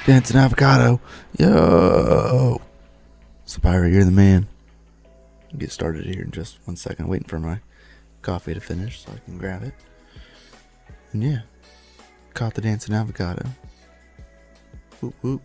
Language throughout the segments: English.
Dancing avocado. Yo. Sapphire, you're the man. I'll get started here in just 1 second. Waiting for my coffee to finish so I can grab it. And yeah. Caught the dancing avocado. Whoop whoop.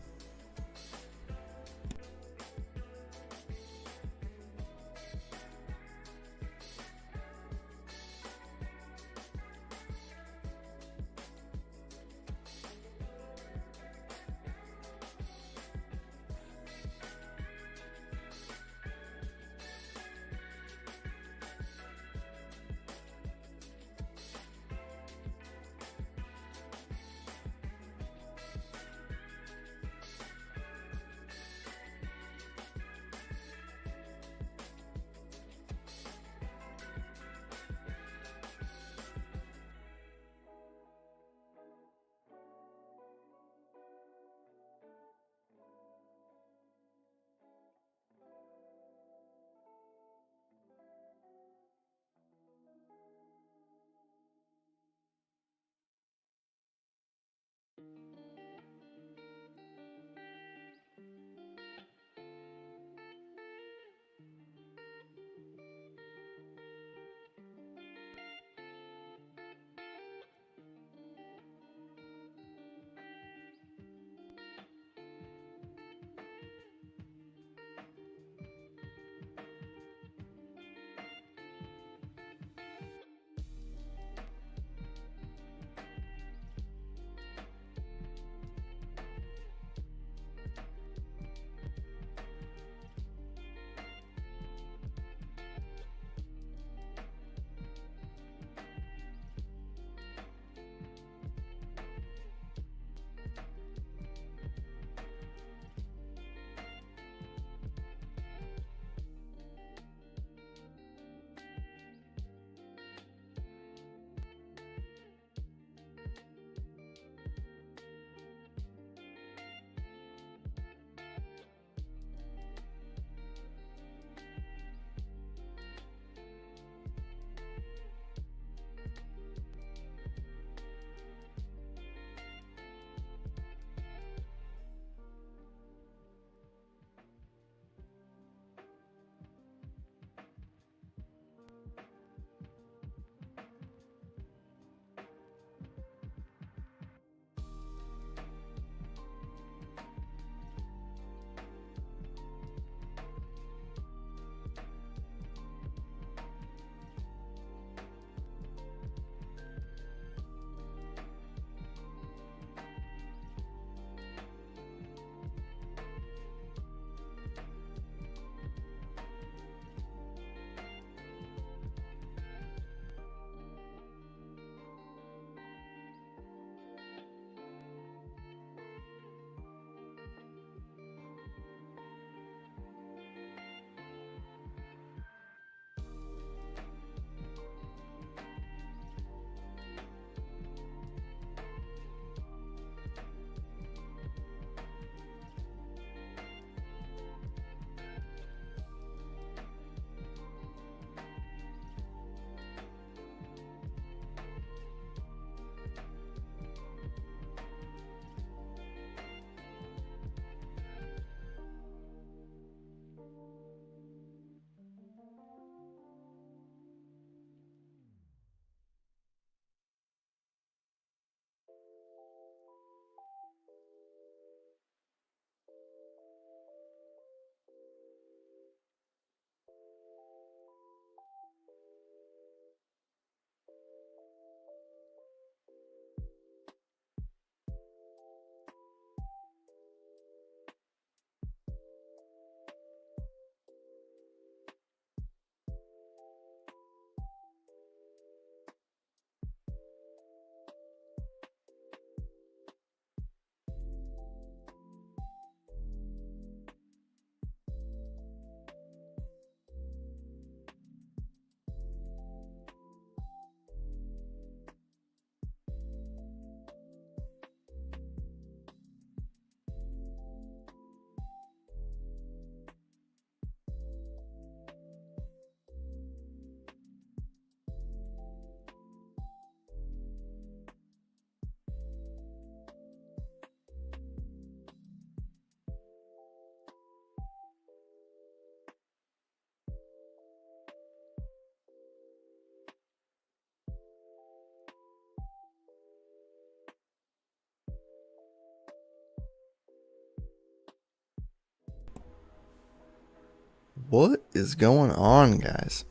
What is going on, guys?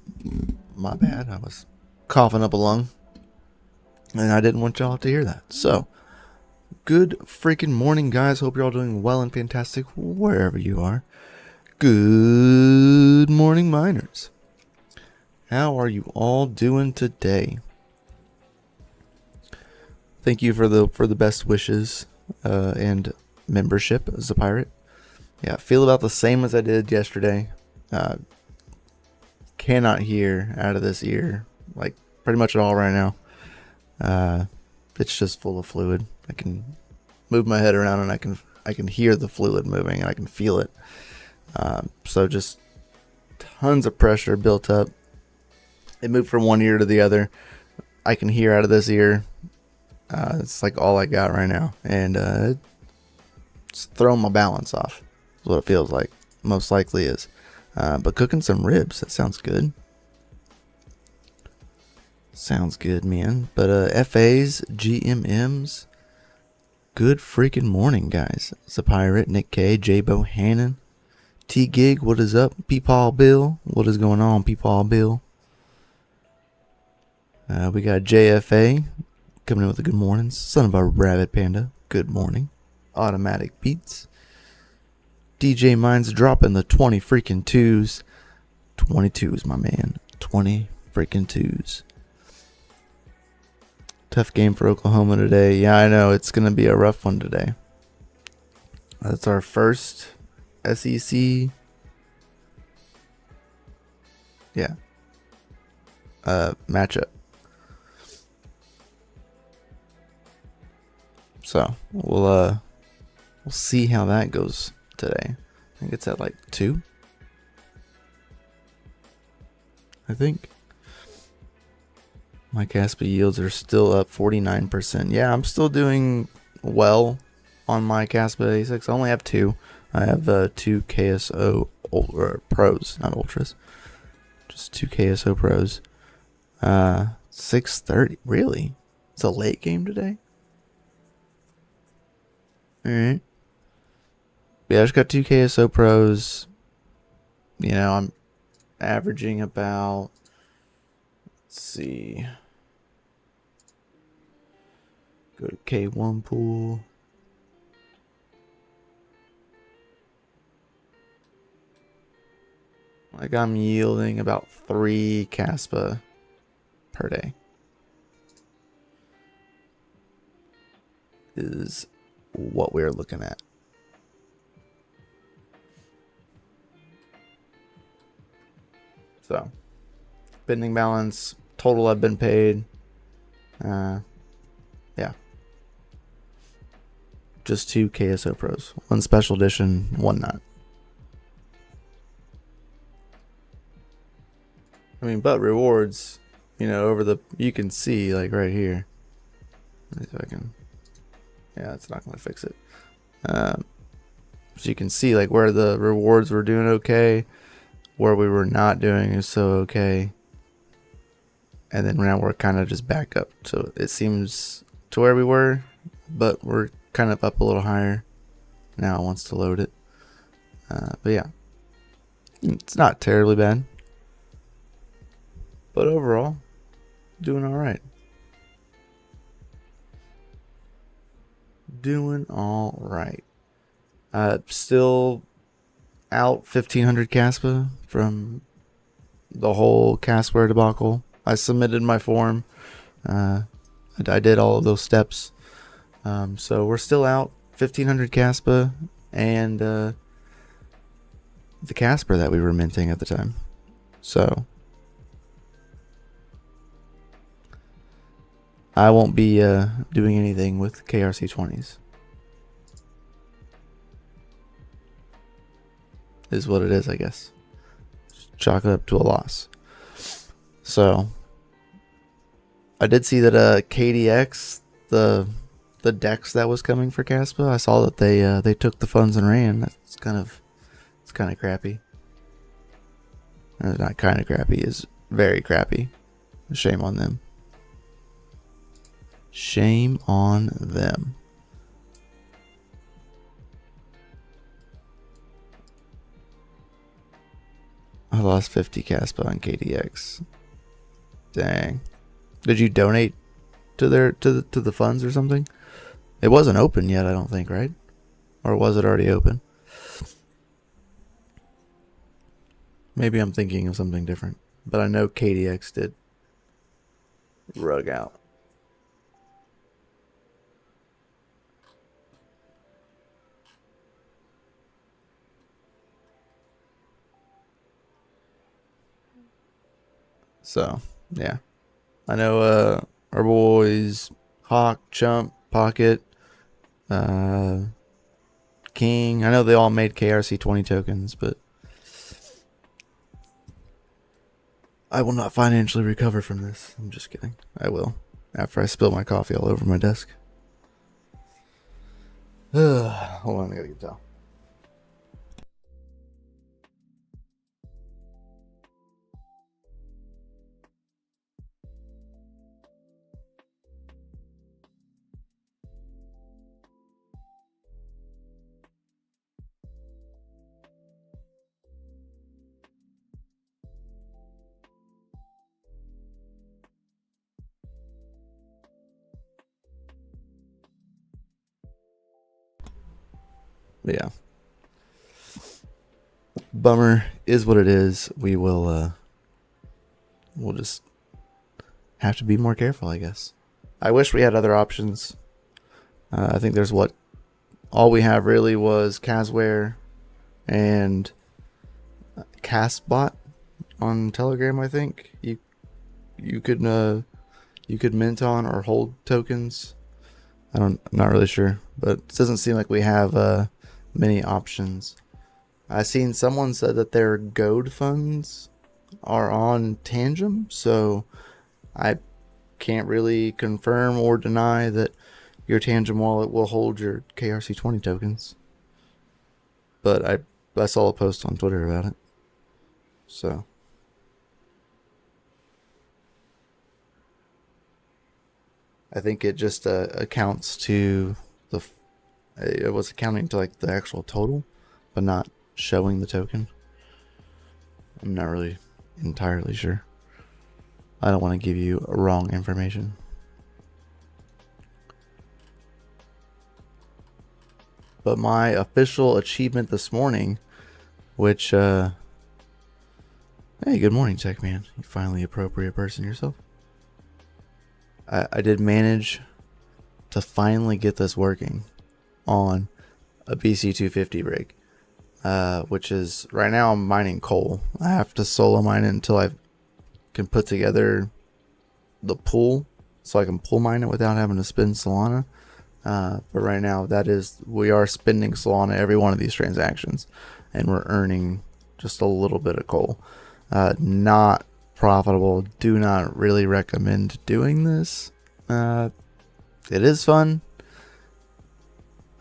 My bad. I was coughing up a lung, and I didn't want y'all to hear that. So, good freaking morning, guys. Hope you're all doing well and fantastic wherever you are. Good morning, miners. How are you all doing today? Thank you for the best wishes and membership as a pirate. Yeah, I feel about the same as I did yesterday. Cannot hear out of this ear, like pretty much at all right now. It's just full of fluid. I can move my head around and I can hear the fluid moving and I can feel it. So just tons of pressure built up. It moved from one ear to the other. I can hear out of this ear. It's like all I got right now, and it's throwing my balance off. Is what it feels like. Most likely is. But cooking some ribs, that sounds good. Sounds good, man. But FAs, GMMs, good freaking morning, guys. It's a pirate, Nick K, J Bohannon, T Gig, what is up? Peepaw Bill, what is going on, Peepaw Bill? We got JFA coming in with a good morning. Son of a rabbit panda, good morning. Automatic Beats. DJ Mine's dropping the 20 freaking 2s. 22s, my man. 20 freaking 2s. Tough game for Oklahoma today. Yeah, I know. It's going to be a rough one today. That's our first SEC. Yeah. Matchup. So, we'll see how that goes today. I think it's at like 2. I think. My Caspa yields are still up 49%. Yeah, I'm still doing well on my Caspa A6. I only have 2. I have 2 KSO Pros, not Ultras. Just 2 KSO Pros. 6:30. Really? It's a late game today? Alright. Yeah, I just got 2 KSO Pros. You know, I'm averaging about, let's see, go to K1 pool. Like I'm yielding about 3 Caspa per day. Is what we're looking at. So, spending balance, total I've been paid. Yeah. Just 2 KSO Pros. 1 special edition, 1 not. I mean, but rewards, you know, over the, you can see like right here. Let me see if I can, yeah, it's not going to fix it. So you can see like where the rewards were doing okay, where we were not doing is so okay. And then now we're kind of just back up. So it seems to where we were, but we're kind of up a little higher. Now it wants to load it. But yeah, it's not terribly bad. But overall, doing all right. Doing all right. Still out 1,500 Caspa from the whole Caspware debacle. I submitted my form. I did all of those steps. So we're still out 1,500 Caspa and the Casper that we were minting at the time. So I won't be doing anything with KRC 20s. Is what it is, I guess. Just chalk it up to a loss. So I did see that KDX, the DEX that was coming for Caspa, I saw that they took the funds and ran. That's kind of crappy. Not kind of crappy, is very crappy. Shame on them. Shame on them. I lost 50 Caspa on KDX. Dang. Did you donate to the funds or something? It wasn't open yet, I don't think, right? Or was it already open? Maybe I'm thinking of something different. But I know KDX did rug out. So, yeah. I know our boys Hawk, Chump, Pocket, King. I know they all made KRC20 tokens, but I will not financially recover from this. I'm just kidding. I will. After I spill my coffee all over my desk. Hold on, I gotta get a towel. But yeah. Bummer is what it is. We'll just have to be more careful, I guess. I wish we had other options. I think there's all we have really was Casware and Castbot on Telegram. I think you could mint on or hold tokens. I'm not really sure, but it doesn't seem like we have many options. I seen someone said that their gold funds are on Tangem, so I can't really confirm or deny that your Tangem wallet will hold your KRC20 tokens. But I saw a post on Twitter about it. So I think it just accounts to it was accounting to like the actual total, but not showing the token. I'm not really entirely sure. I don't want to give you wrong information. But my official achievement this morning, which hey, good morning, Tech Man. You finally appropriate person yourself. I did manage to finally get this working on a BC250 rig. Which is right now I'm mining coal. I have to solo mine it until I can put together the pool so I can pool mine it without having to spend Solana. But right now we are spending Solana every one of these transactions, and we're earning just a little bit of coal. Not profitable. Do not really recommend doing this. It is fun,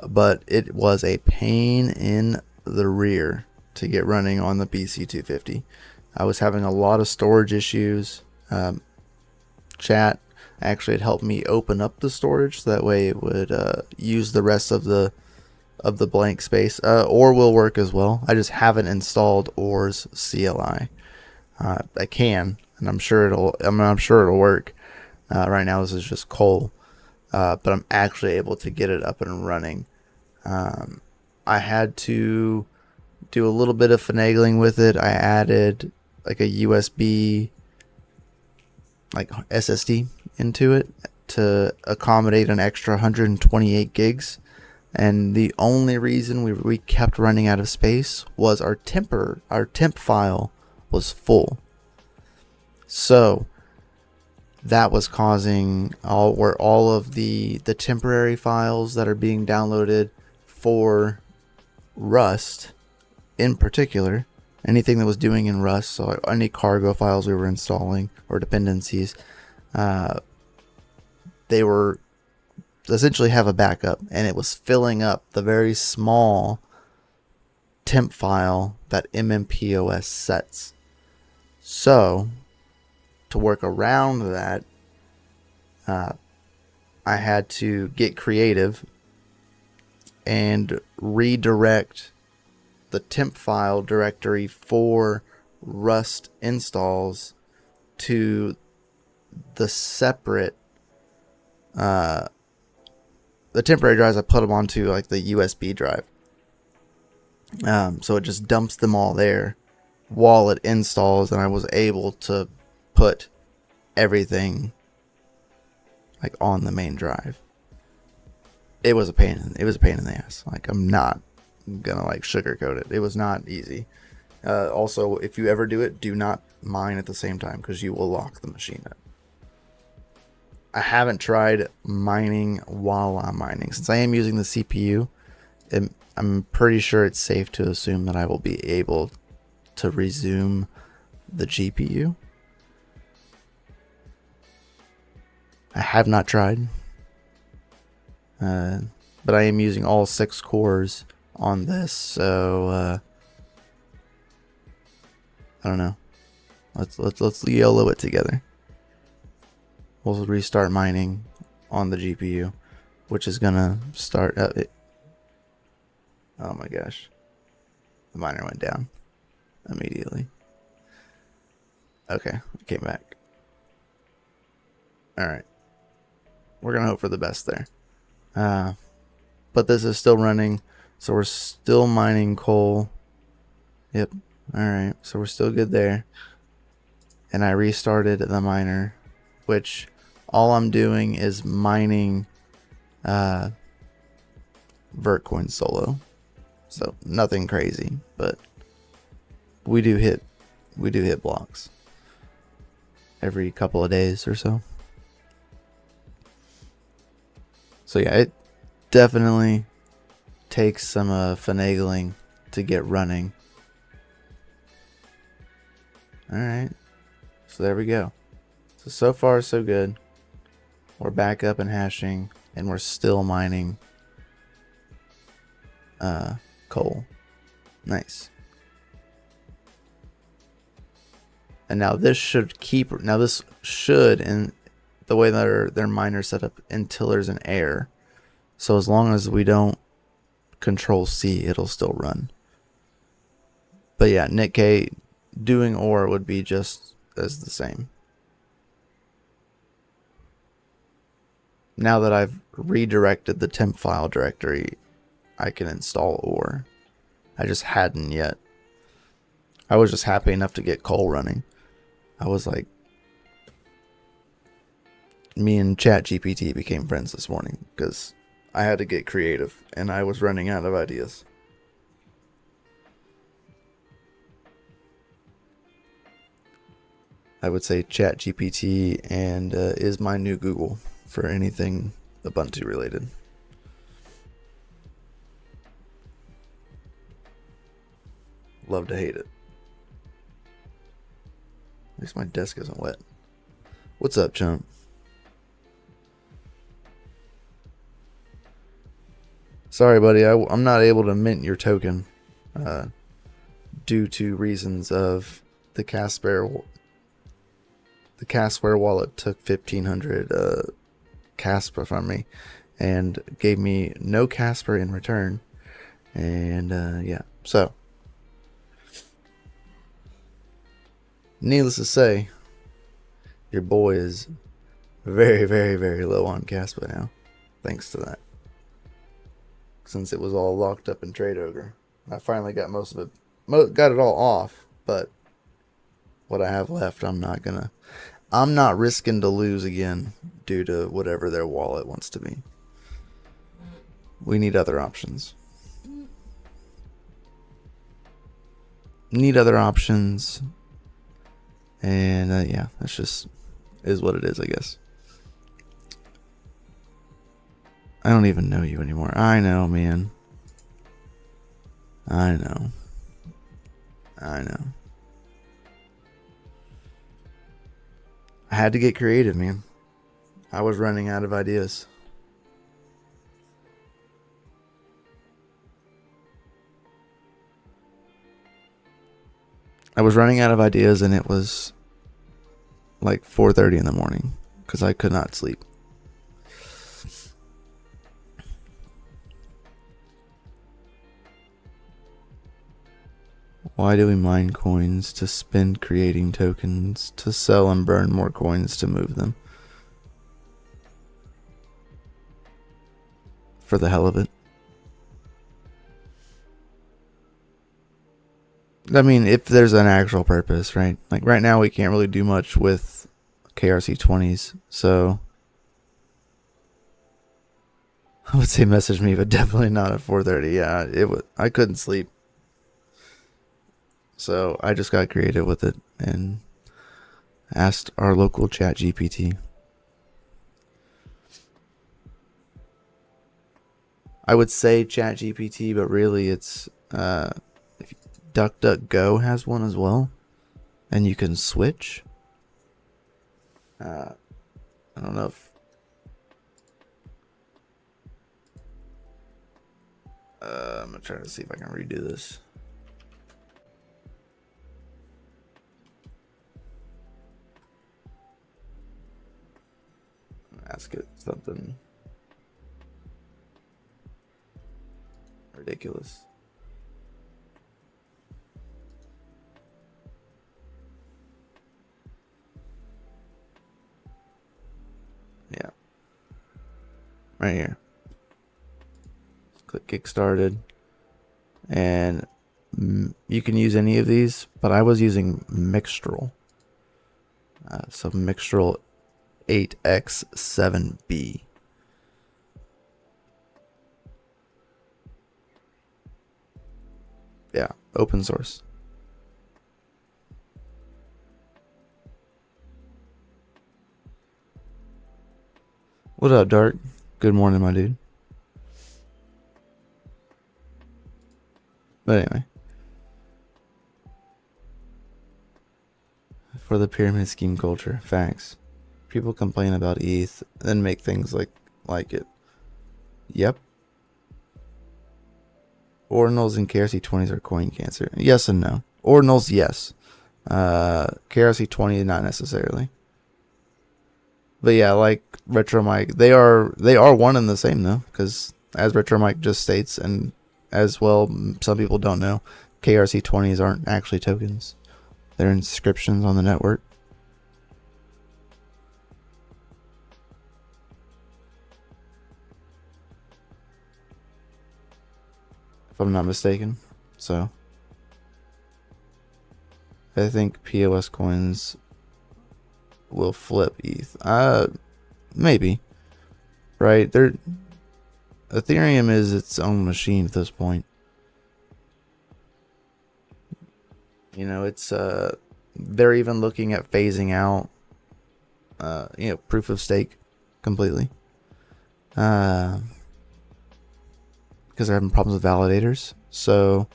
but it was a pain in the rear to get running on the BC250. I was having a lot of storage issues. Chat actually had helped me open up the storage so that way it would use the rest of the blank space. Or will work as well. I just haven't installed Or's CLI. I can, and I'm sure it'll work. Right now this is just coal, but I'm actually able to get it up and running. I had to do a little bit of finagling with it. I added like a USB like SSD into it to accommodate an extra 128 gigs. And the only reason we kept running out of space was our temp file was full. So that was causing all of the temporary files that are being downloaded for Rust in particular, anything that was doing in Rust, so any cargo files we were installing or dependencies, they were essentially have a backup, and it was filling up the very small temp file that MMPOS sets. So to work around that, I had to get creative and redirect the temp file directory for Rust installs to the separate the temporary drives. I put them onto like the USB drive, so it just dumps them all there while it installs, and I was able to put everything like on the main drive. It was a pain in the ass. Like, I'm not gonna like sugarcoat it. It was not easy. Also, if you ever do it, do not mine at the same time, because you will lock the machine up. I haven't tried mining while I'm mining. Since I am using the CPU, I'm pretty sure it's safe to assume that I will be able to resume the GPU. I have not tried. But I am using all 6 cores on this, so I don't know. Let's YOLO it together. We'll restart mining on the GPU, which is gonna start up it. Oh my gosh. The miner went down immediately. Okay, it came back. Alright. We're gonna hope for the best there. But this is still running, so we're still mining coal. Yep. Alright, so we're still good there. And I restarted the miner, which all I'm doing is mining Vertcoin solo. So nothing crazy, but we do hit blocks every couple of days or so. So yeah, it definitely takes some finagling to get running. Alright, so there we go. So far so good. We're back up and hashing, and we're still mining coal. Nice. And now this should in the way that their miner's set up until there's an error. So as long as we don't control C, it'll still run. But yeah, Nikkei doing OR would be just as the same. Now that I've redirected the temp file directory, I can install OR. I just hadn't yet. I was just happy enough to get coal running. I was like, me and ChatGPT became friends this morning because I had to get creative and I was running out of ideas. I would say ChatGPT and is my new Google for anything Ubuntu related. Love to hate it. At least my desk isn't wet. What's up, chump? Sorry, buddy. I'm not able to mint your token due to reasons of the Casper. The Casper wallet took 1,500 Casper from me and gave me no Casper in return. And yeah, so needless to say, your boy is very, very, very low on Casper now, thanks to that. Since it was all locked up in Trade Ogre, I finally got most of it, got it all off. But what I have left, I'm not risking to lose again due to whatever their wallet wants to be. We need other options. And yeah, that's just is what it is, I guess. I don't even know you anymore. I know, man. I know. I had to get creative, man. I was running out of ideas. And it was like 4:30 in the morning because I could not sleep. Why do we mine coins? To spend creating tokens, to sell and burn more coins to move them. For the hell of it. I mean, if there's an actual purpose, right? Like right now we can't really do much with KRC20s, so I would say message me, but definitely not at 4:30. Yeah, I couldn't sleep. So I just got creative with it and asked our local chat GPT. I would say chat GPT, but really it's if DuckDuckGo has one as well, and you can switch. I don't know if I'm gonna try to see if I can redo this. Ask it something ridiculous. Yeah. Right here. Click get started. And you can use any of these, but I was using Mixtral. So Mixtral 8x7b. Yeah, open source. What up, Dark? Good morning, my dude. But anyway, for the pyramid scheme culture, facts. People complain about ETH, then make things like it. Yep. Ordinals and KRC20s are coin cancer. Yes and no. Ordinals, yes. KRC20, not necessarily. But yeah, like Retro Mike, they are one and the same though, because as Retro Mike just states, and as well, some people don't know, KRC20s aren't actually tokens. They're inscriptions on the network. If I'm not mistaken. So I think POS coins will flip ETH. Maybe. Right? Ethereum is its own machine at this point. You know, it's they're even looking at phasing out proof of stake completely. Because they're having problems with validators. So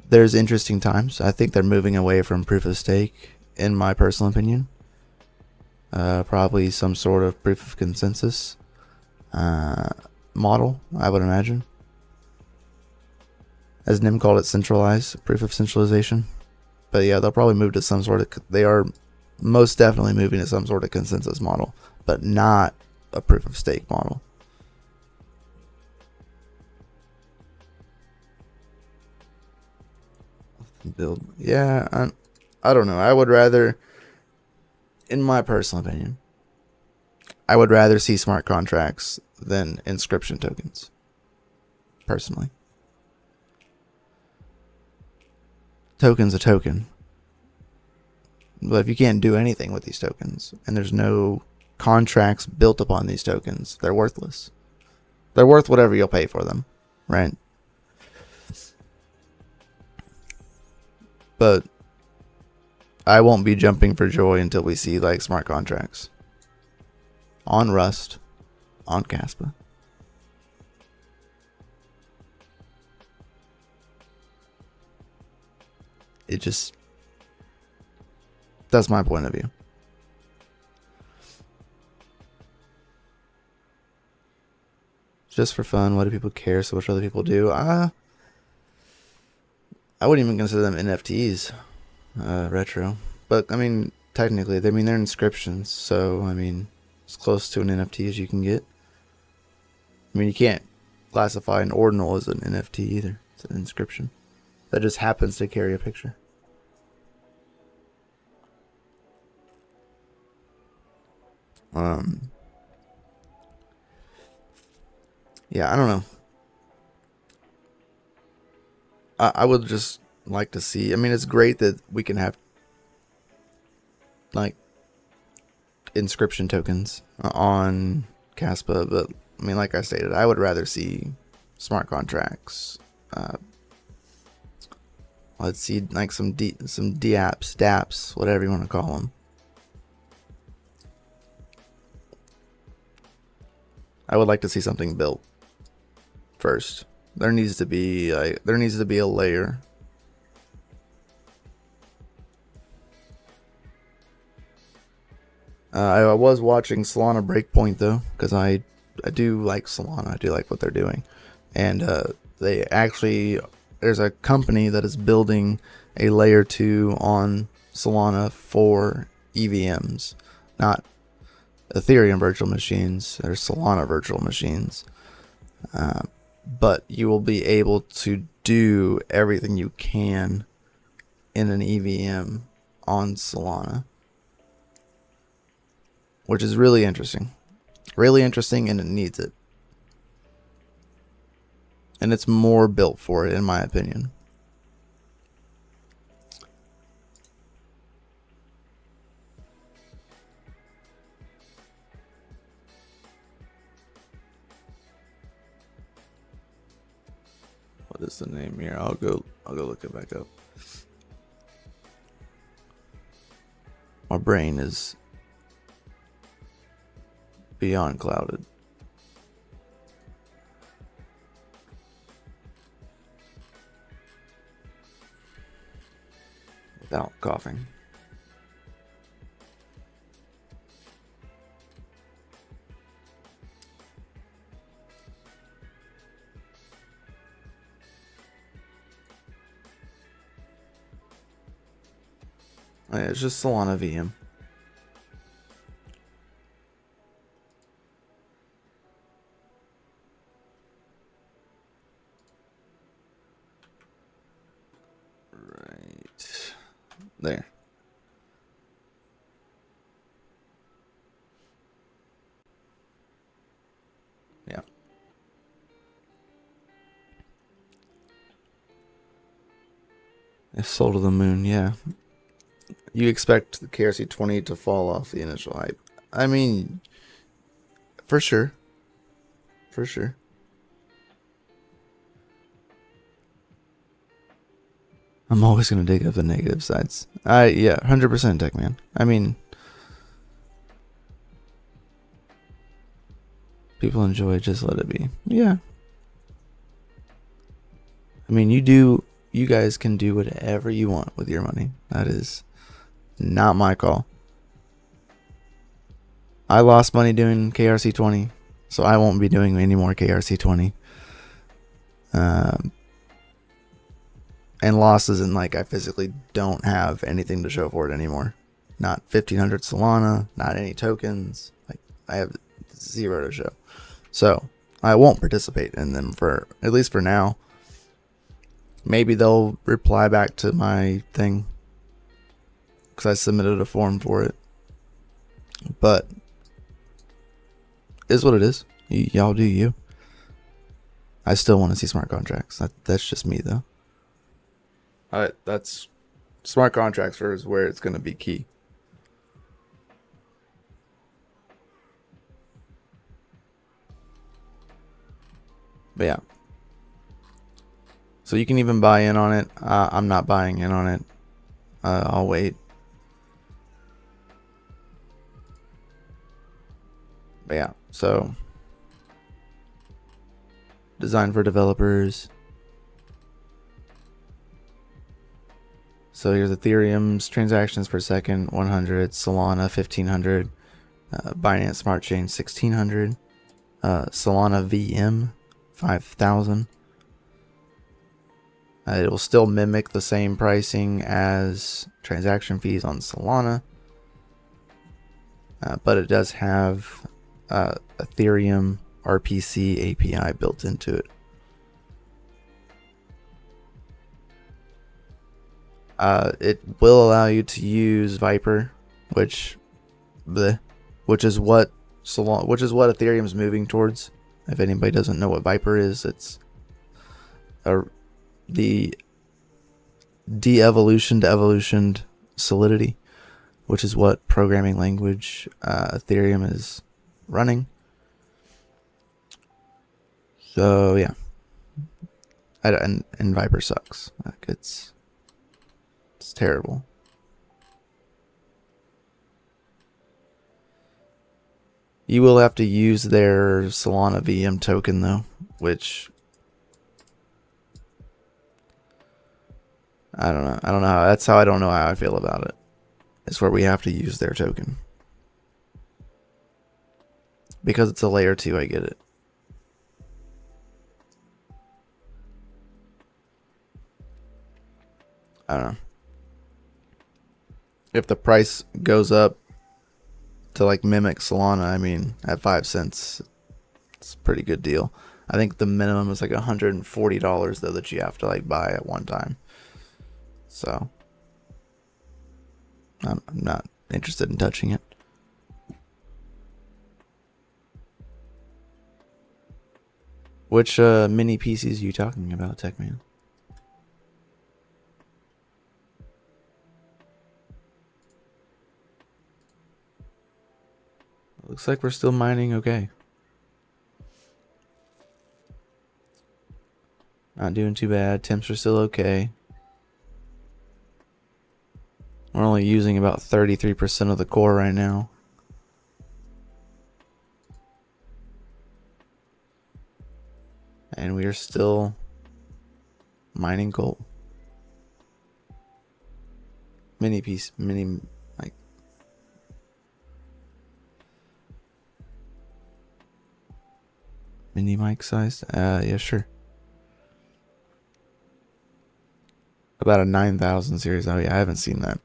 there's interesting times. I think they're moving away from proof of stake, in my personal opinion. Probably some sort of proof of consensus model, I would imagine. As Nim called it, centralized, proof of centralization. But yeah, they'll probably move to some sort of, they are most definitely moving to some sort of consensus model, but not a proof of stake model. Build, yeah, I don't know. I would rather, in my personal opinion, I would rather see smart contracts than inscription tokens. Personally. Token's a token. But if you can't do anything with these tokens, and there's no contracts built upon these tokens, they're worthless. They're worth whatever you'll pay for them, right? But I won't be jumping for joy until we see like smart contracts on Rust, on Caspa. It just, that's my point of view. Just for fun, what do people care so much other people do? I wouldn't even consider them NFTs, retro. But I mean, technically, they're inscriptions, so I mean, as close to an NFT as you can get. I mean, you can't classify an ordinal as an NFT either. It's an inscription that just happens to carry a picture. Yeah, I don't know. I would just like to see. I mean, it's great that we can have like inscription tokens on Caspa, but I mean, like I stated, I would rather see smart contracts. Let's see, like some DApps, DApps, whatever you want to call them. I would like to see something built first. There needs to be a layer. I was watching Solana Breakpoint though, because I do like Solana. I do like what they're doing, and they actually, there's a company that is building a layer 2 on Solana for EVMs, not Ethereum virtual machines. There's Solana virtual machines, but you will be able to do everything you can in an EVM on Solana, which is really interesting, and it needs it, and it's more built for it, in my opinion. What is the name here? I'll go look it back up. My brain is beyond clouded. Without coughing. Oh, yeah, it's just Solana VM. Right there. Yeah. It's soul to the moon, yeah. You expect the KRC-20 to fall off the initial hype. I mean, for sure. For sure. I'm always going to dig up the negative sides. Yeah, 100% tech man. I mean, people enjoy it, just let it be. Yeah. I mean, you guys can do whatever you want with your money. That is not my call. I lost money doing KRC-20, so I won't be doing any more KRC-20. And losses in like I physically don't have anything to show for it anymore. Not 1500 Solana, not any tokens. Like I have 0 to show. So I won't participate in them for at least for now. Maybe they'll reply back to my thing because I submitted a form for it. But it is what it is. Y'all do you. I still want to see smart contracts. That's just me though. That's smart contracts is where it's going to be key. But yeah. So you can even buy in on it. I'm not buying in on it. I'll wait. But yeah, so design for developers. So here's Ethereum's transactions per second, 100, Solana 1500, Binance Smart Chain 1600, Solana VM 5000. It will still mimic the same pricing as transaction fees on Solana, but it does have Ethereum RPC API built into it. It will allow you to use Viper, which is what Ethereum's moving towards. If anybody doesn't know what Viper is, it's the de-evolution to evolution Solidity, which is what programming language Ethereum is running. So yeah, and Viper sucks. Like it's terrible. You will have to use their Solana VM token though, which I don't know. That's how I don't know how I feel about it. It's where we have to use their token. Because it's a layer 2, I get it. I don't know. If the price goes up to like mimic Solana, I mean, at 5 cents, it's a pretty good deal. I think the minimum is like $140 though that you have to like buy at one time. So I'm not interested in touching it. Which mini PCs are you talking about, TechMan? Looks like we're still mining okay. Not doing too bad. Temps are still okay. We're only using about 33% of the core right now. And we are still mining gold. Mini mic size? Yeah, sure. About a 9000 series. Oh yeah, I haven't seen that.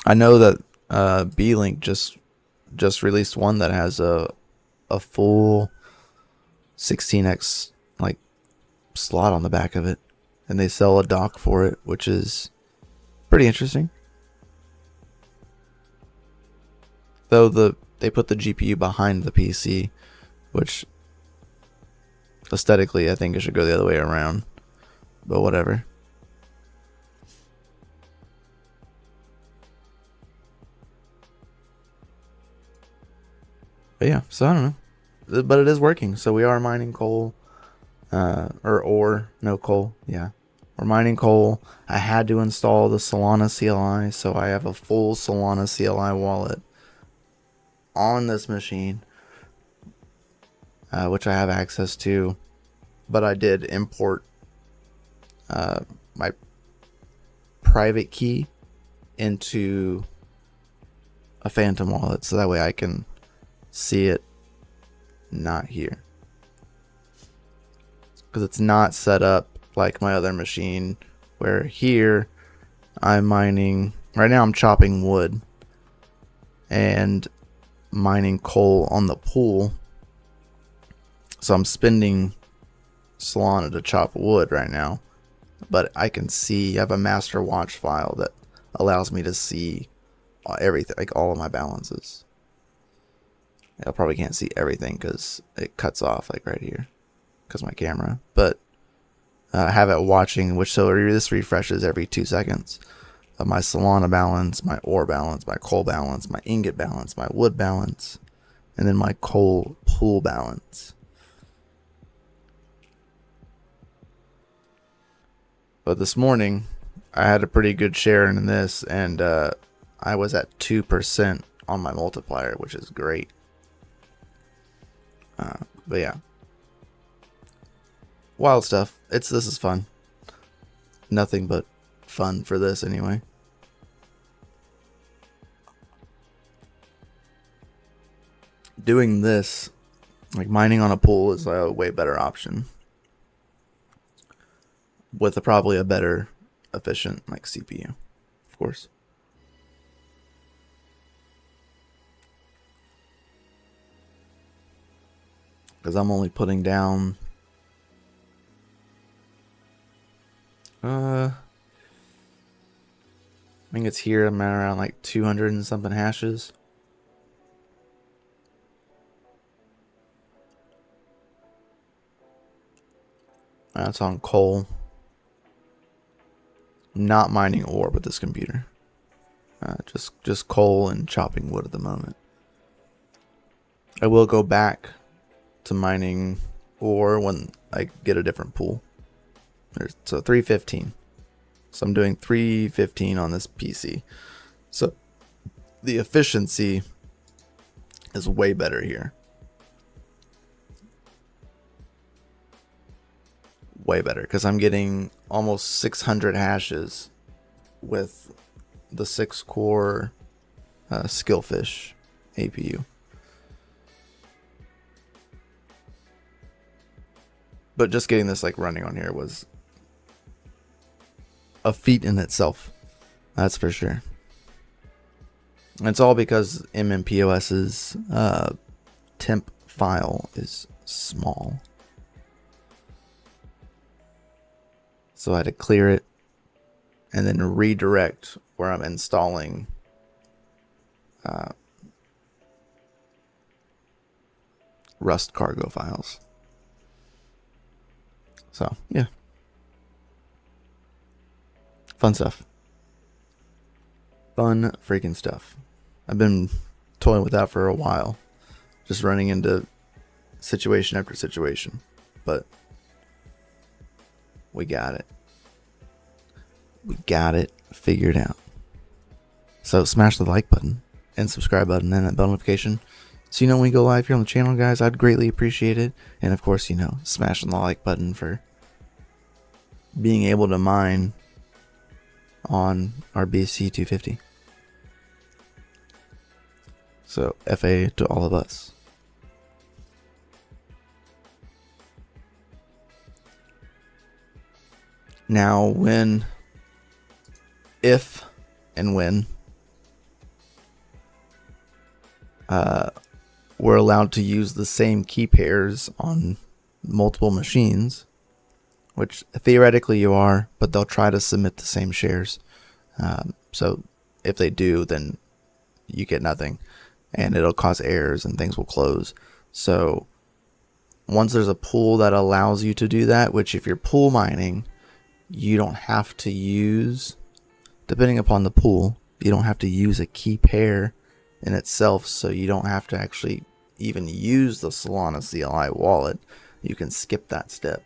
I know that B-Link just released one that has a full 16x like slot on the back of it, and they sell a dock for it, which is pretty interesting. Though they put the GPU behind the PC, which aesthetically I think it should go the other way around, but whatever. But yeah, so I don't know. But it is working. So we are mining coal. No coal. Yeah. We're mining coal. I had to install the Solana CLI. So I have a full Solana CLI wallet on this machine. Which I have access to. But I did import my private key into a Phantom wallet. So that way I can see it not here, because it's not set up like my other machine, where here I'm mining right now. I'm chopping wood and mining coal on the pool, so I'm spending Solana to chop wood right now, but I can see I have a master watch file that allows me to see everything, like all of my balances. I probably can't see everything because it cuts off like right here because my camera, but I have it watching, which so this refreshes every 2 seconds of my Solana balance, my ore balance, my coal balance, my ingot balance, my wood balance, and then my coal pool balance. But this morning I had a pretty good share in this, and I was at 2% on my multiplier, which is great. But yeah, wild stuff. This is fun. Nothing but fun for this anyway. Doing this, like mining on a pool, is a way better option with probably a better efficient like CPU, of course. Because I'm only putting down it's here. I'm at around like 200 and something hashes. That's on coal. Not mining ore with this computer. Just coal and chopping wood at the moment. I will go back to mining ore when I get a different pool. So 315. So I'm doing 315 on this PC. So the efficiency is way better here. Way better, because I'm getting almost 600 hashes with the 6-core Skillfish APU. But just getting this like running on here was a feat in itself. That's for sure. And it's all because MMPOS's temp file is small. So I had to clear it and then redirect where I'm installing Rust cargo files. So, yeah. Fun stuff. Fun freaking stuff. I've been toying with that for a while. Just running into situation after situation. But we got it. We got it figured out. So smash the like button and subscribe button and that bell notification so you know when we go live here on the channel, guys. I'd greatly appreciate it. And of course, you know, smashing the like button for being able to mine on our BC 250. So FA to all of us. Now if and when we're allowed to use the same key pairs on multiple machines, which theoretically you are, but they'll try to submit the same shares. So if they do, then you get nothing, and it'll cause errors and things will close. So once there's a pool that allows you to do that, which if you're pool mining, you don't have to use, depending upon the pool, you don't have to use a key pair in itself, so you don't have to actually even use the Solana CLI wallet. You can skip that step.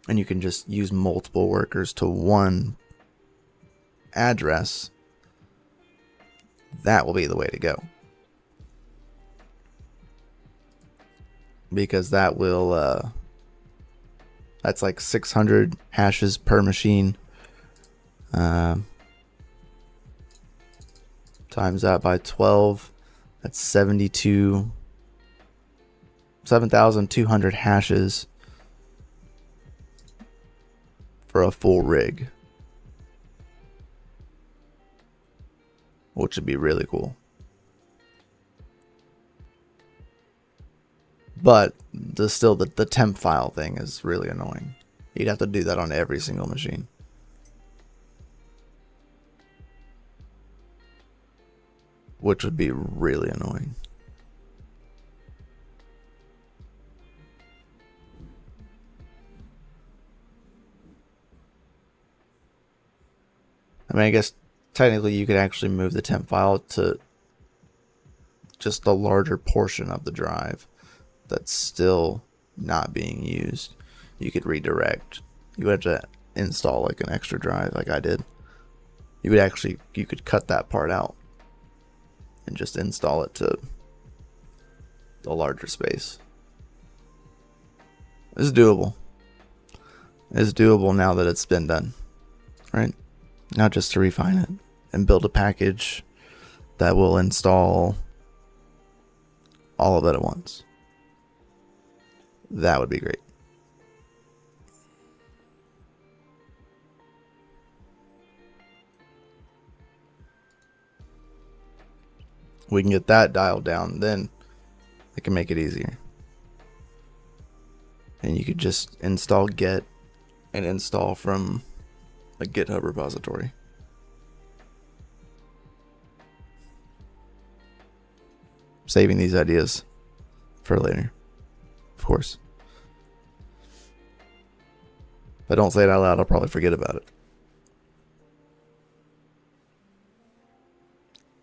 And you can just use multiple workers to one address. That will be the way to go. Because that will, that's like 600 hashes per machine. Times that by 12, that's 7,200 hashes for a full rig, which would be really cool. But the temp file thing is really annoying. You'd have to do that on every single machine. Which would be really annoying. I mean, I guess technically you could actually move the temp file to just the larger portion of the drive that's still not being used. You could redirect. You would have to install like an extra drive like I did. You could cut that part out and just install it to the larger space. It's doable. It's doable now that it's been done, right? Not just to refine it and build a package that will install all of it at once. That would be great. We can get that dialed down, then it can make it easier. And you could just install Get and install from a GitHub repository. saving these ideas for later, of course. If I don't say it out loud, I'll probably forget about it.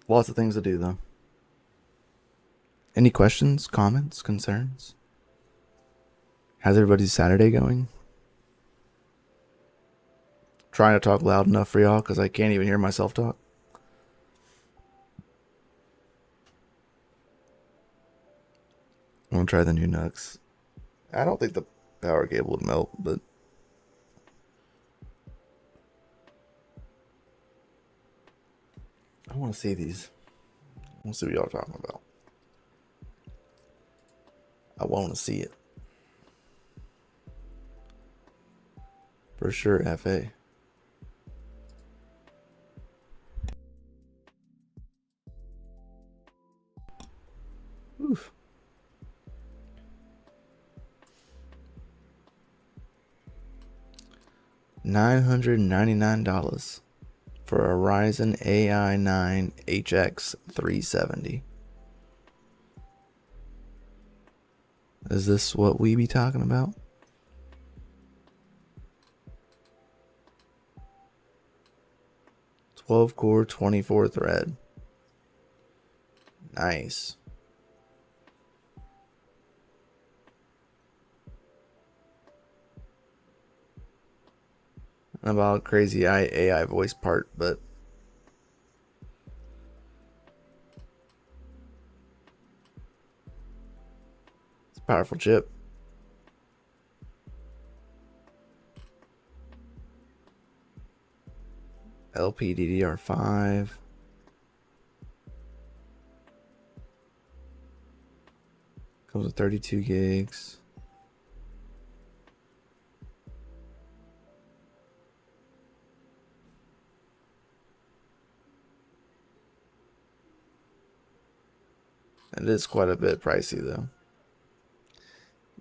Lots of things to do, though. Any questions, comments, concerns? How's everybody's Saturday going? Trying to talk loud enough for y'all because I can't even hear myself talk. I'm gonna try the new Nux. I don't think the power cable would melt, but I want to see these. I want to see what y'all are talking about. I want to see it. For sure, FA. Oof. $999 for a Ryzen AI 9 HX 370. Is this what we be talking about? '12-core, 24-thread. Nice. About crazy AI voice part, but it's a powerful chip. LPDDR5. Comes with 32 gigs. It is quite a bit pricey, though.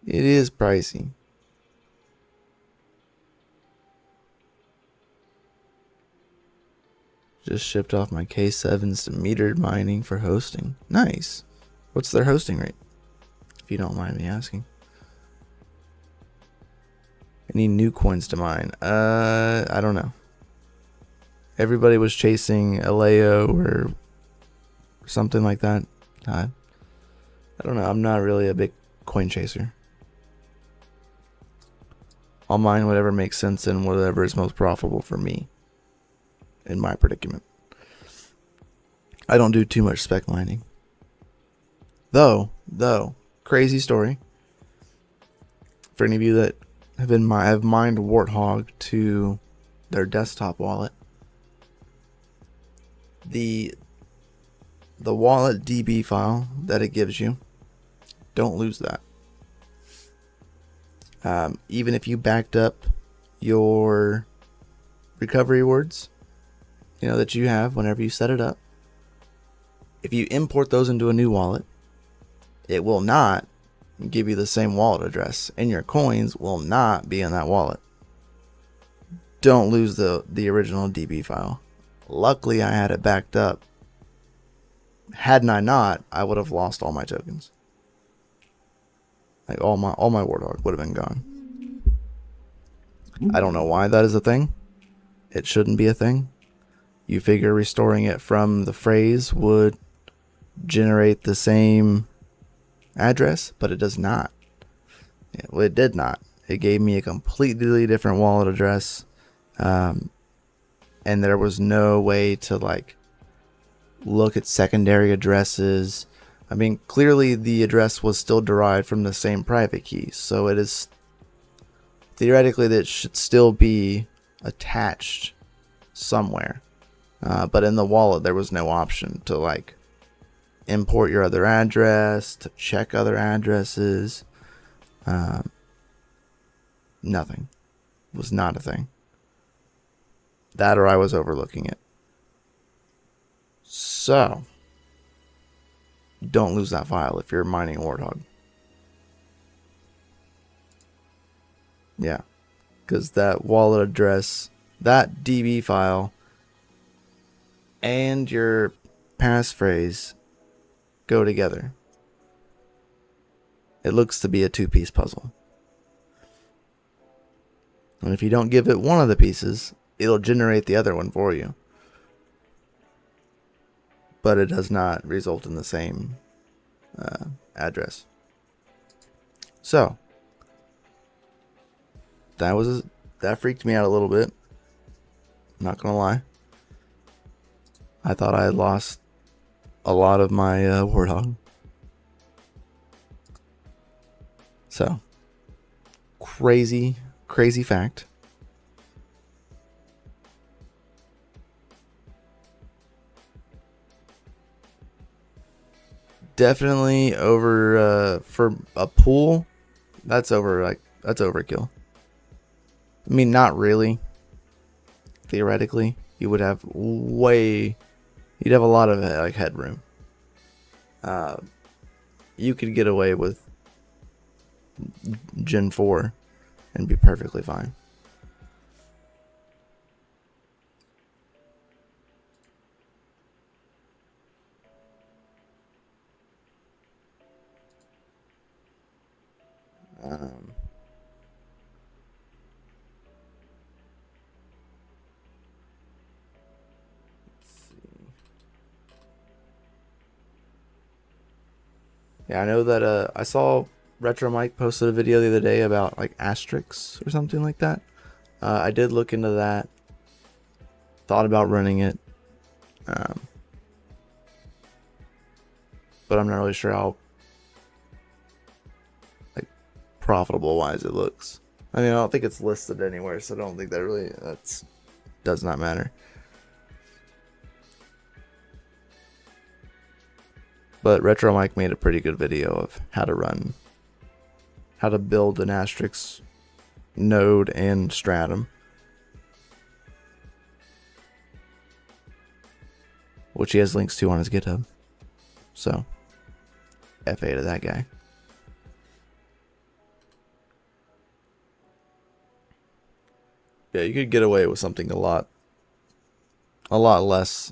It is pricey. Just shipped off my K7s to metered mining for hosting. Nice. What's their hosting rate? If you don't mind me asking. Any new coins to mine? I don't know. Everybody was chasing Aleo or something like that. I don't know. I'm not really a big coin chaser. I'll mine whatever makes sense and whatever is most profitable for me in my predicament. I don't do too much spec mining. Though, crazy story. For any of you that have mined Warthog to their desktop wallet, the wallet DB file that it gives you, don't lose that. Even if you backed up your recovery words, that you have whenever you set it up, if you import those into a new wallet, it will not give you the same wallet address, and your coins will not be in that wallet. Don't lose the original DB file. Luckily, I had it backed up. Hadn't I not, I would have lost all my tokens. Like all my Warthog would have been gone. I don't know why that is a thing. It shouldn't be a thing. You figure restoring it from the phrase would generate the same address, but it does not. Well, it did not. It gave me a completely different wallet address, and there was no way to look at secondary addresses. I mean, clearly the address was still derived from the same private key, so it is theoretically that it should still be attached somewhere. But in the wallet, there was no option to import your other address, to check other addresses. Nothing. It was not a thing. That or I was overlooking it. So, don't lose that file if you're mining Warthog. Yeah, because that wallet address, that DB file, and your passphrase go together. It looks to be a two-piece puzzle. And if you don't give it one of the pieces, it'll generate the other one for you. But it does not result in the same address. So that freaked me out a little bit. Not gonna lie. I thought I had lost a lot of my Warthog. So crazy fact. Definitely over for a pool. That's overkill. I mean, not really. Theoretically, you would have you'd have a lot of like headroom. You could get away with Gen 4 and be perfectly fine. Yeah, I know that I saw Retro Mike posted a video the other day about like asterisks or something like that. I did look into that. Thought about running it. But I'm not really sure how like profitable wise it looks. I mean, I don't think it's listed anywhere, so I don't think that does not matter. But Retro Mike made a pretty good video of how to build an asterisk node and stratum, which he has links to on his GitHub. So, FA to that guy. Yeah, you could get away with something a lot less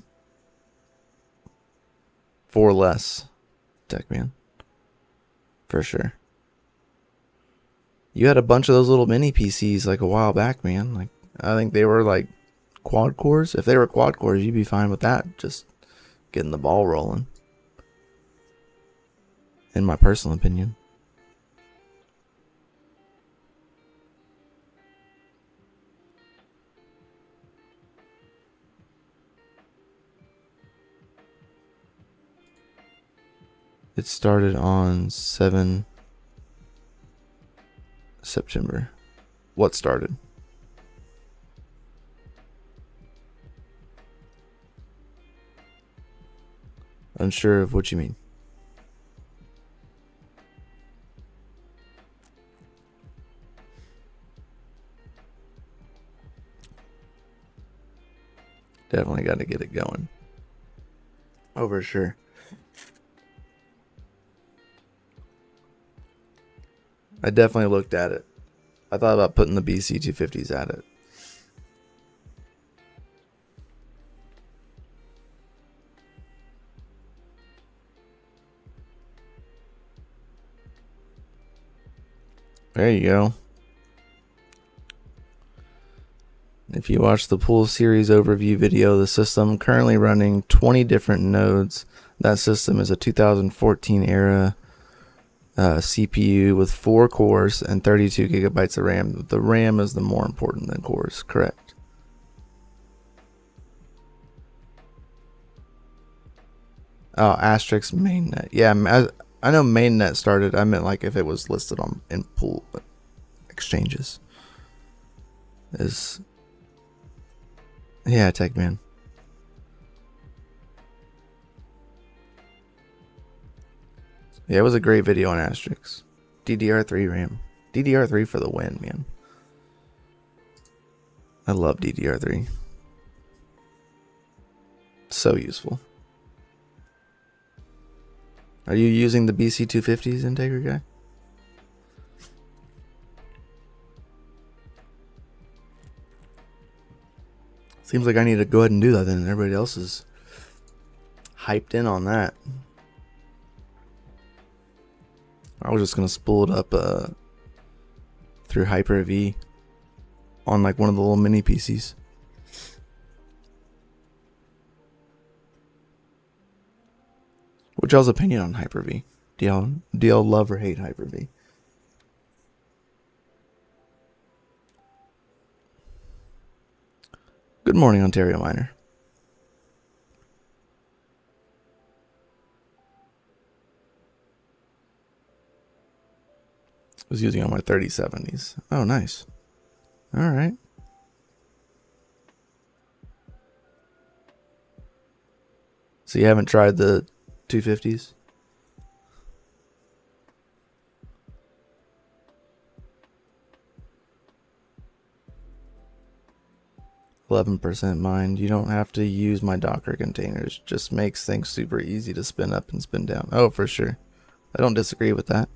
for less, TechMan. For sure. You had a bunch of those little mini PCs like a while back, man. Like, I think they were like quad cores. If they were quad cores, you'd be fine with that. Just getting the ball rolling. In my personal opinion. It started on 7 September. What started? Unsure of what you mean. Definitely got to get it going. Oh, for sure. I definitely looked at it. I thought about putting the BC250s at it. There you go. If you watch the pool series overview video, the system currently running 20 different nodes. That system is a 2014 era CPU with 4 cores and 32 gigabytes of RAM. The RAM is the more important than cores, correct? Oh, asterisk mainnet. Yeah, I know mainnet started. I meant like if it was listed in pool exchanges. Yeah, TechMan. Yeah, it was a great video on asterisks. DDR3 RAM. DDR3 for the win, man. I love DDR3. So useful. Are you using the BC250s, Integra guy? Seems like I need to go ahead and do that then. Everybody else is hyped in on that. I was just gonna spool it up through Hyper-V on like one of the little mini PCs. What's y'all's opinion on Hyper-V? Do y'all love or hate Hyper-V? Good morning, Ontario Miner. I was using on my 3070s. Oh, nice. All right. So you haven't tried the 250s? 11% mined. You don't have to use my Docker containers. Just makes things super easy to spin up and spin down. Oh, for sure. I don't disagree with that.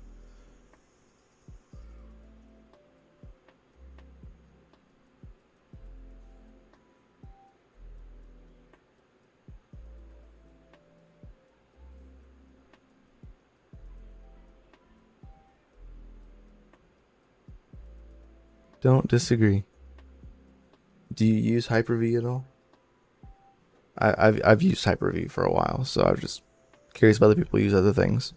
Don't disagree. Do you use Hyper-V at all? I've used Hyper-V for a while, so I was just curious if other people use other things.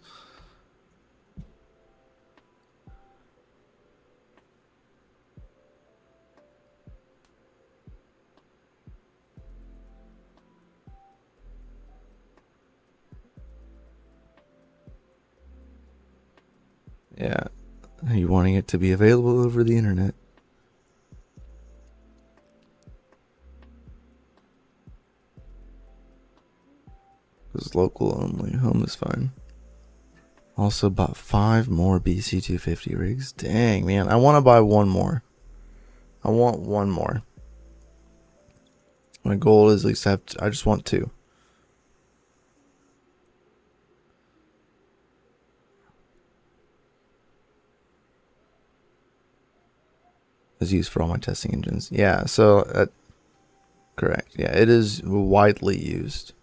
Yeah. Are you wanting it to be available over the internet? It's local only. Home is fine. Also bought 5 more BC250 rigs. Dang, man. I want to buy one more. I want one more. My goal is at least I just want 2. Is used for all my testing engines. Yeah, so correct. Yeah, it is widely used.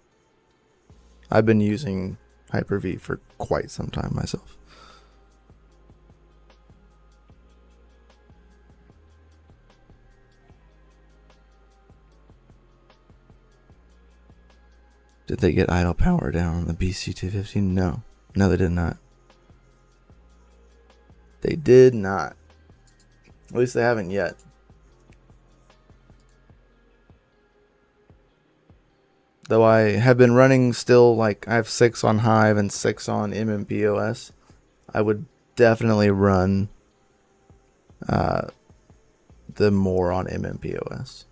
I've been using Hyper-V for quite some time myself. Did they get idle power down on the BC250? No. No, they did not. They did not. At least they haven't yet. Though I have been running still, like, I have 6 on Hive and 6 on MMPOS. I would definitely run the more on MMPOS.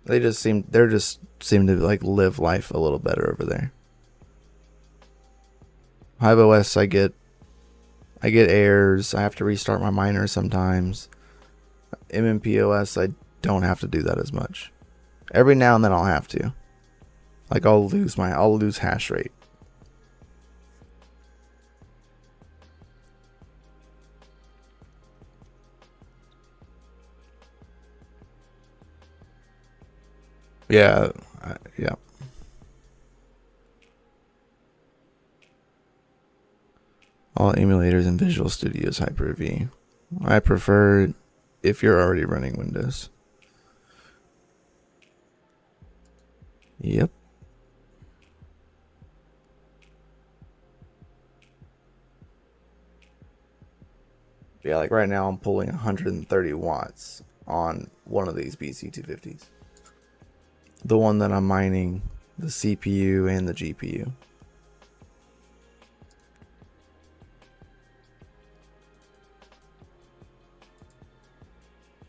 They just seem to like live life a little better over there. HiveOS, I get errors. I have to restart my miner sometimes. MMPOS, I don't have to do that as much. Every now and then I'll have to. Like I'll lose hash rate. Yeah, yeah. All emulators in Visual Studio's Hyper-V. I prefer if you're already running Windows. Yep. Yeah, like right now I'm pulling 130 watts on one of these BC250s. The one that I'm mining, the CPU and the GPU.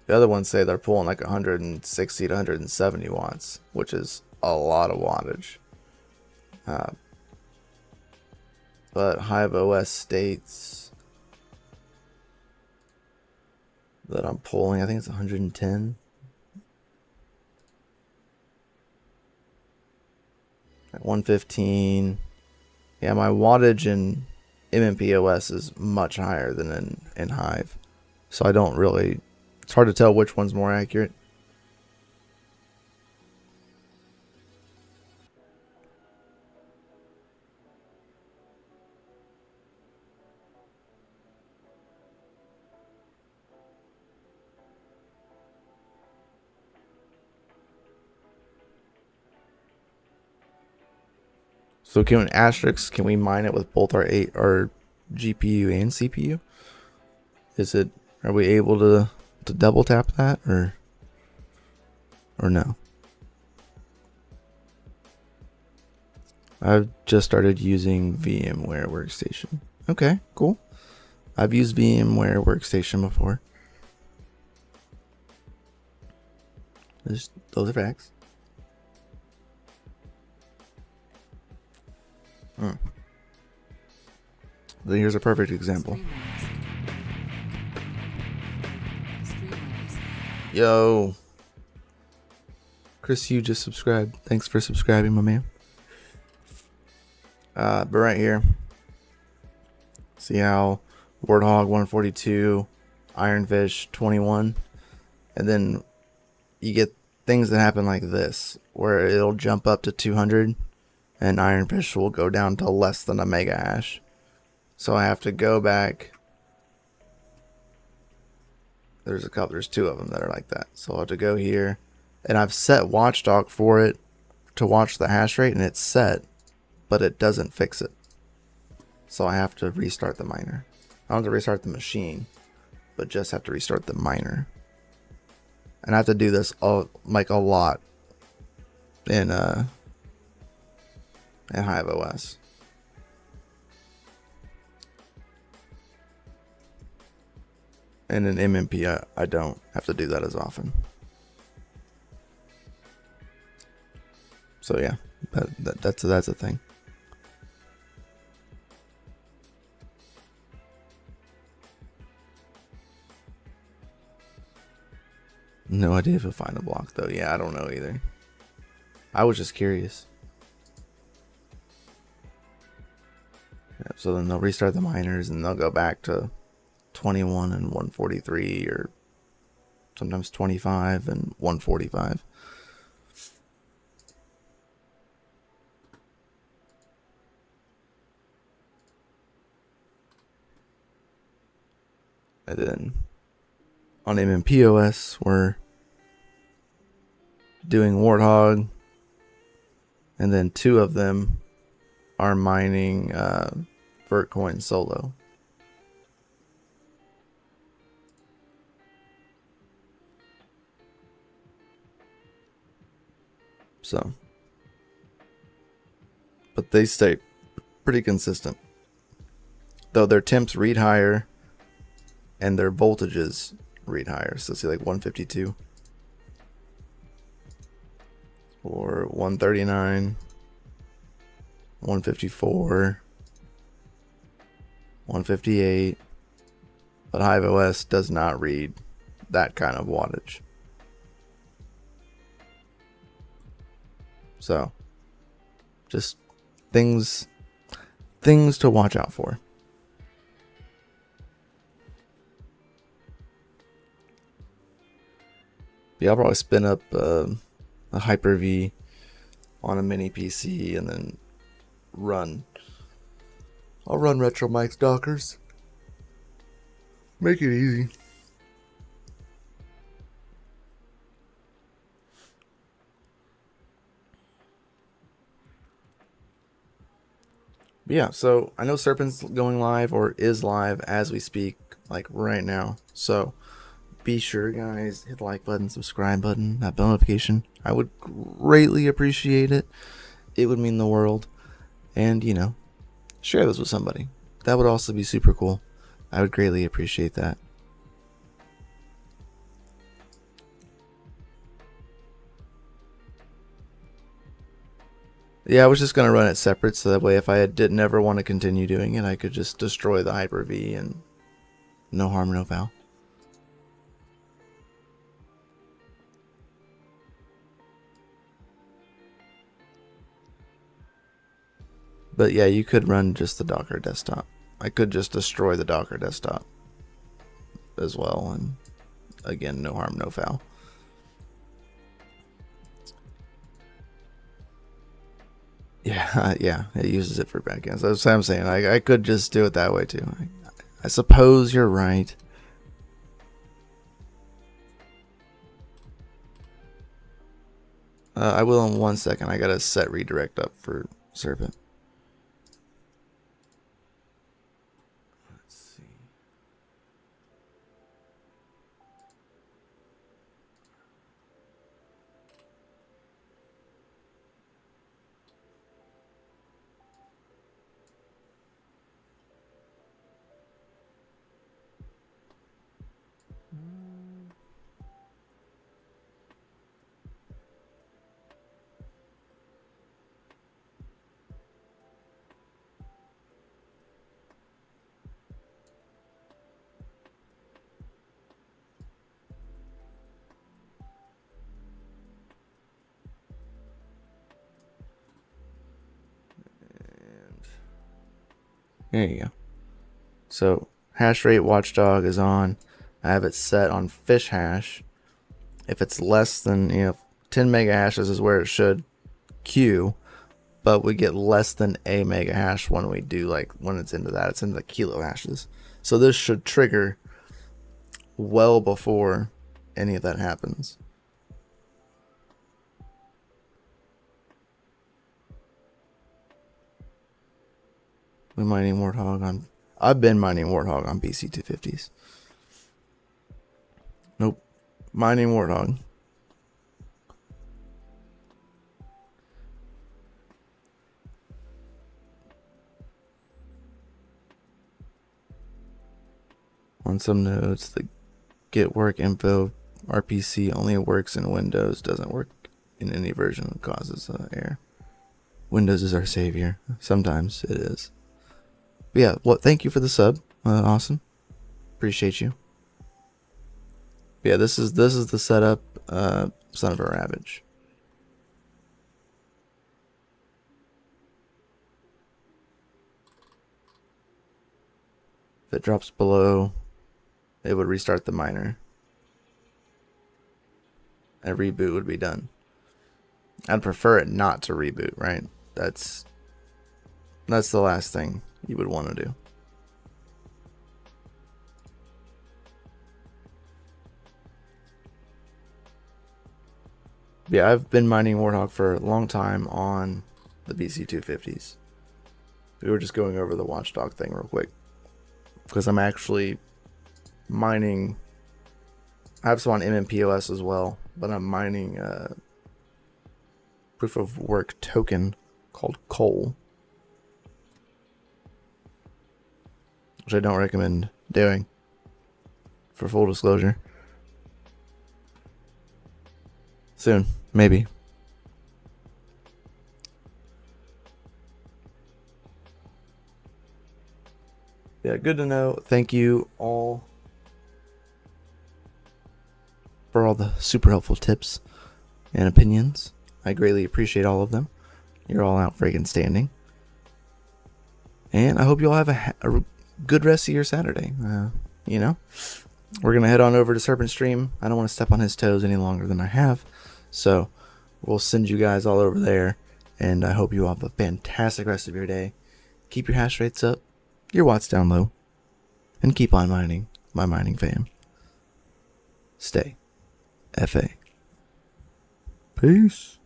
The other ones say they're pulling like 160 to 170 watts, which is a lot of wattage. But HiveOS states that I'm pulling, I think it's 110. At 115. Yeah, my wattage in MMPOS is much higher than in Hive. So I don't really, it's hard to tell which one's more accurate. So can can we mine it with both our GPU and CPU? Are we able to double tap that or no? I've just started using VMware Workstation. Okay, cool. I've used VMware Workstation before. Those are facts. Then here's a perfect example. Yo, Chris, you just subscribed. Thanks for subscribing, my man. But right here, see how Warthog 142, Ironfish 21, and then you get things that happen like this, where it'll jump up to 200, and Ironfish will go down to less than a mega hash. So I have to go back. There's two of them that are like that. So I'll have to go here, and I've set Watchdog for it to watch the hash rate, and it's set, but it doesn't fix it. So I have to restart the miner. I don't have to restart the machine, but just have to restart the miner. And I have to do this like a lot in HiveOS. And in MMP, I don't have to do that as often. So yeah, that's a thing. No idea if you'll find a block though. Yeah, I don't know either. I was just curious. Yeah, so then they'll restart the miners and they'll go back to 21 and 143, or sometimes 25 and 145. And then on MMPOS, we're doing Warthog, and then two of them are mining Vertcoin solo. So, but they stay pretty consistent, though their temps read higher and their voltages read higher. So see, like 152 or 139, 154, 158. But HiveOS does not read that kind of wattage. So, just things to watch out for. Yeah, I'll probably spin up a Hyper-V on a mini PC and then I'll run RetroMike's Dockers. Make it easy. Yeah, so I know Serpent's going live, or is live as we speak, like right now. So be sure, guys, hit the like button, subscribe button, that bell notification. I would greatly appreciate it. It would mean the world. And, you know, share this with somebody. That would also be super cool. I would greatly appreciate that. Yeah, I was just going to run it separate, so that way if I didn't ever want to continue doing it, I could just destroy the Hyper-V and no harm, no foul. But yeah, you could run just the Docker desktop. I could just destroy the Docker desktop as well, and again, no harm, no foul. Yeah, yeah, it uses it for backends. That's what I'm saying. I could just do it that way too. I suppose you're right. I will in 1 second. I gotta set redirect up for Serpent. There you go. So hash rate watchdog is on. I have it set on fish hash. If it's less than 10 mega hashes is where it should queue, but we get less than a mega hash when we do when it's into that. It's into the kilo hashes. So this should trigger well before any of that happens. We're mining Warthog on. I've been mining Warthog on BC250s. Nope. Mining Warthog. On some nodes, the get work info RPC only works in Windows, doesn't work in any version that causes error. Windows is our savior. Sometimes it is. But yeah, well, thank you for the sub. Awesome. Appreciate you. But yeah, this is the setup. Son of a Ravage. If it drops below, it would restart the miner. A reboot would be done. I'd prefer it not to reboot, right? That's the last thing you would want to do. Yeah, I've been mining Warthog for a long time on the BC250s. We were just going over the watchdog thing real quick, because I'm actually mining. I have some on MMPOS as well, but I'm mining proof of work token called coal, which I don't recommend doing, for full disclosure. Soon, maybe. Yeah, good to know. Thank you all for all the super helpful tips and opinions. I greatly appreciate all of them. You're all out friggin' standing. And I hope you all have a good rest of your Saturday. We're going to head on over to Serpent Stream. I don't want to step on his toes any longer than I have. So we'll send you guys all over there. And I hope you all have a fantastic rest of your day. Keep your hash rates up, your watts down low, and keep on mining, my mining fam. Stay FA. Peace.